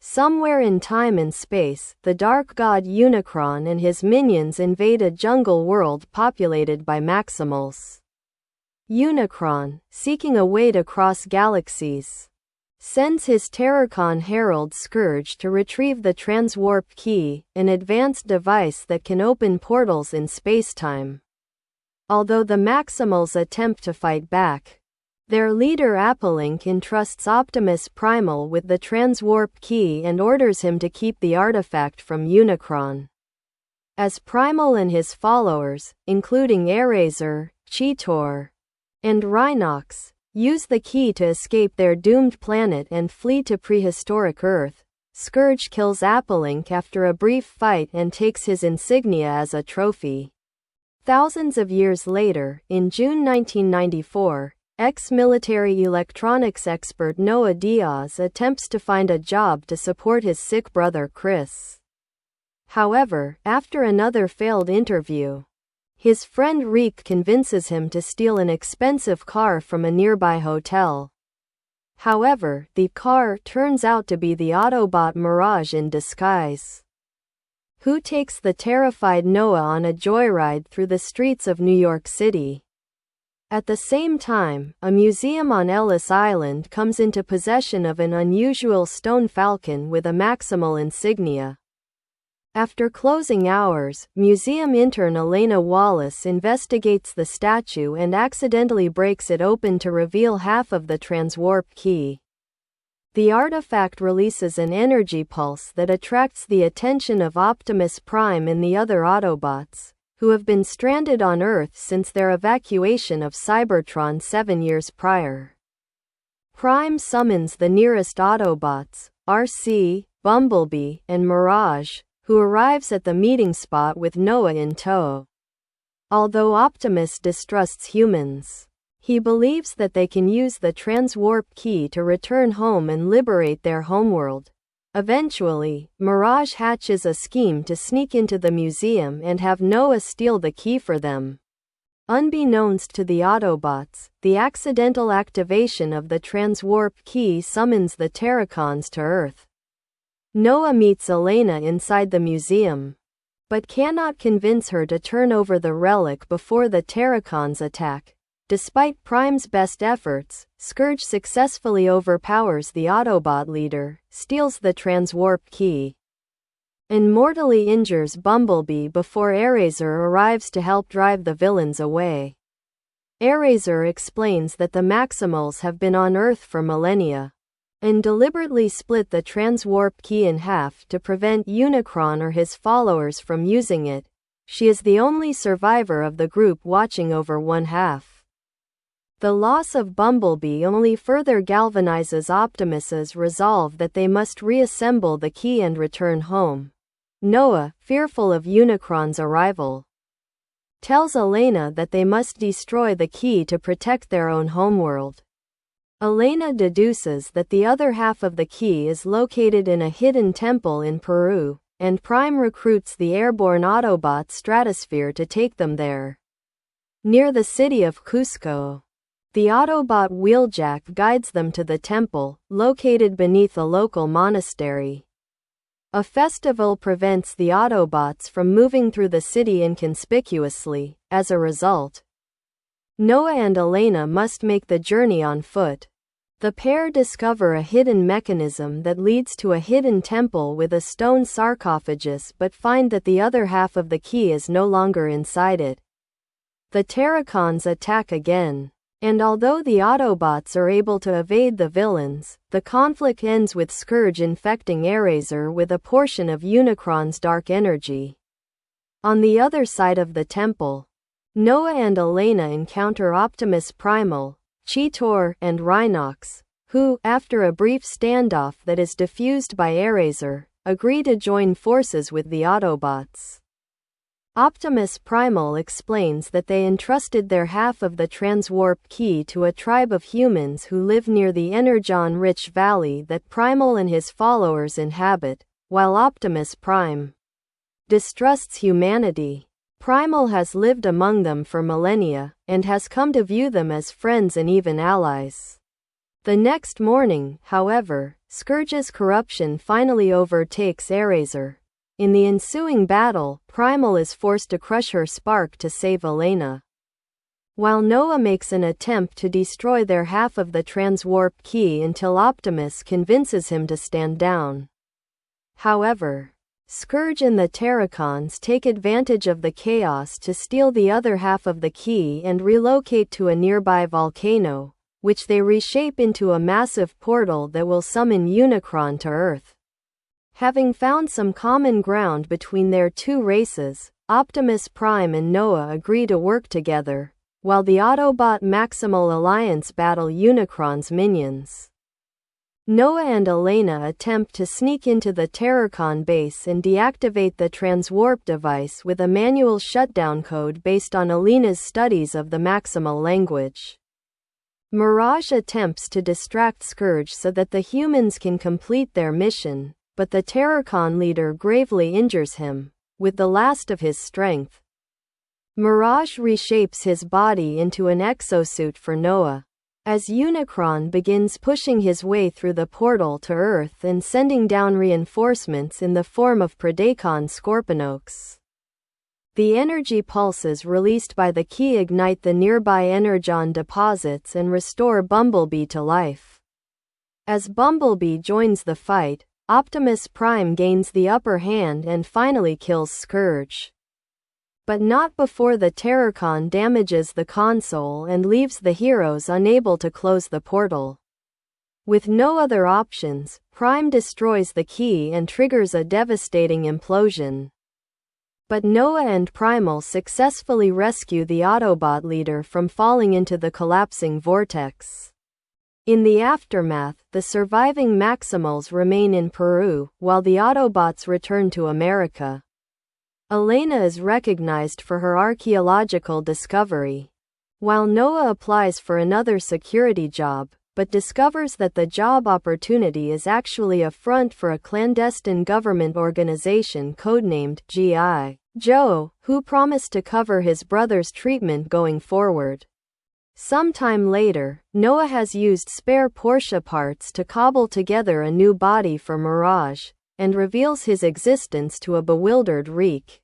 Somewhere in time and space, the dark god Unicron and his minions invade a jungle world populated by Maximals. Unicron, seeking a way to cross galaxies, sends his Terrorcon herald Scourge to retrieve the transwarp key, an advanced device that can open portals in spacetime. Although the Maximals attempt to fight back, their leader Applink entrusts Optimus Primal with the transwarp key and orders him to keep the artifact from Unicron. As Primal and his followers, including Eraser, Cheetor, and Rhinox, use the key to escape their doomed planet and flee to prehistoric Earth, Scourge kills Applink after a brief fight and takes his insignia as a trophy. Thousands of years later, in June 1994, ex-military electronics expert Noah Diaz attempts to find a job to support his sick brother Chris. However, after another failed interview, his friend Erich convinces him to steal an expensive car from a nearby hotel. However, the car turns out to be the Autobot Mirage in disguise, who takes the terrified Noah on a joyride through the streets of New York City. At the same time, a museum on Ellis Island comes into possession of an unusual stone falcon with a Maximal insignia. After closing hours, museum intern Elena Wallace investigates the statue and accidentally breaks it open to reveal half of the transwarp key. The artifact releases an energy pulse that attracts the attention of Optimus Prime and the other Autobots, who have been stranded on Earth since their evacuation of Cybertron 7 years prior. Prime summons the nearest Autobots, RC, Bumblebee, and Mirage, who arrives at the meeting spot with Noah in tow. Although Optimus distrusts humans, he believes that they can use the transwarp key to return home and liberate their homeworld. Eventually, Mirage hatches a scheme to sneak into the museum and have Noah steal the key for them. Unbeknownst to the Autobots, the accidental activation of the transwarp key summons the Terracons to Earth. Noah meets Elena inside the museum, but cannot convince her to turn over the relic before the Terracons attack. Despite Prime's best efforts, Scourge successfully overpowers the Autobot leader, steals the transwarp key, and mortally injures Bumblebee before Eraser arrives to help drive the villains away. Eraser explains that the Maximals have been on Earth for millennia, and deliberately split the transwarp key in half to prevent Unicron or his followers from using it. She is the only survivor of the group watching over one half. The loss of Bumblebee only further galvanizes Optimus's resolve that they must reassemble the key and return home. Noah, fearful of Unicron's arrival, tells Elena that they must destroy the key to protect their own homeworld. Elena deduces that the other half of the key is located in a hidden temple in Peru, and Prime recruits the airborne Autobot Stratosphere to take them there. Near the city of Cusco, the Autobot Wheeljack guides them to the temple, located beneath a local monastery. A festival prevents the Autobots from moving through the city inconspicuously. As a result, Noah and Elena must make the journey on foot. The pair discover a hidden mechanism that leads to a hidden temple with a stone sarcophagus but find that the other half of the key is no longer inside it. The Terracons attack again, and although the Autobots are able to evade the villains, the conflict ends with Scourge infecting Eraser with a portion of Unicron's dark energy. On the other side of the temple, Noah and Elena encounter Optimus Primal, Cheetor, and Rhinox, who, after a brief standoff that is diffused by Eraser, agree to join forces with the Autobots. Optimus Primal explains that they entrusted their half of the transwarp key to a tribe of humans who live near the Energon-rich valley that Primal and his followers inhabit, while Optimus Prime distrusts humanity. Primal has lived among them for millennia, and has come to view them as friends and even allies. The next morning, however, Scourge's corruption finally overtakes Eraser. In the ensuing battle, Primal is forced to crush her spark to save Elena. While Noah makes an attempt to destroy their half of the transwarp key until Optimus convinces him to stand down. However, Scourge and the Terracons take advantage of the chaos to steal the other half of the key and relocate to a nearby volcano, which they reshape into a massive portal that will summon Unicron to Earth. Having found some common ground between their two races, Optimus Prime and Noah agree to work together, while the Autobot Maximal Alliance battle Unicron's minions. Noah and Elena attempt to sneak into the Terracon base and deactivate the transwarp device with a manual shutdown code based on Elena's studies of the Maximal language. Mirage attempts to distract Scourge so that the humans can complete their mission, but the Terracon leader gravely injures him, with the last of his strength. Mirage reshapes his body into an exosuit for Noah. As Unicron begins pushing his way through the portal to Earth and sending down reinforcements in the form of Predacon Scorponokes. The energy pulses released by the key ignite the nearby Energon deposits and restore Bumblebee to life. As Bumblebee joins the fight, Optimus Prime gains the upper hand and finally kills Scourge. But not before the Terracon damages the console and leaves the heroes unable to close the portal. With no other options, Prime destroys the key and triggers a devastating implosion. But Noah and Primal successfully rescue the Autobot leader from falling into the collapsing vortex. In the aftermath, the surviving Maximals remain in Peru, while the Autobots return to America. Elena is recognized for her archaeological discovery. While Noah applies for another security job, but discovers that the job opportunity is actually a front for a clandestine government organization codenamed G.I. Joe, who promised to cover his brother's treatment going forward. Sometime later, Noah has used spare Porsche parts to cobble together a new body for Mirage, and reveals his existence to a bewildered Reek.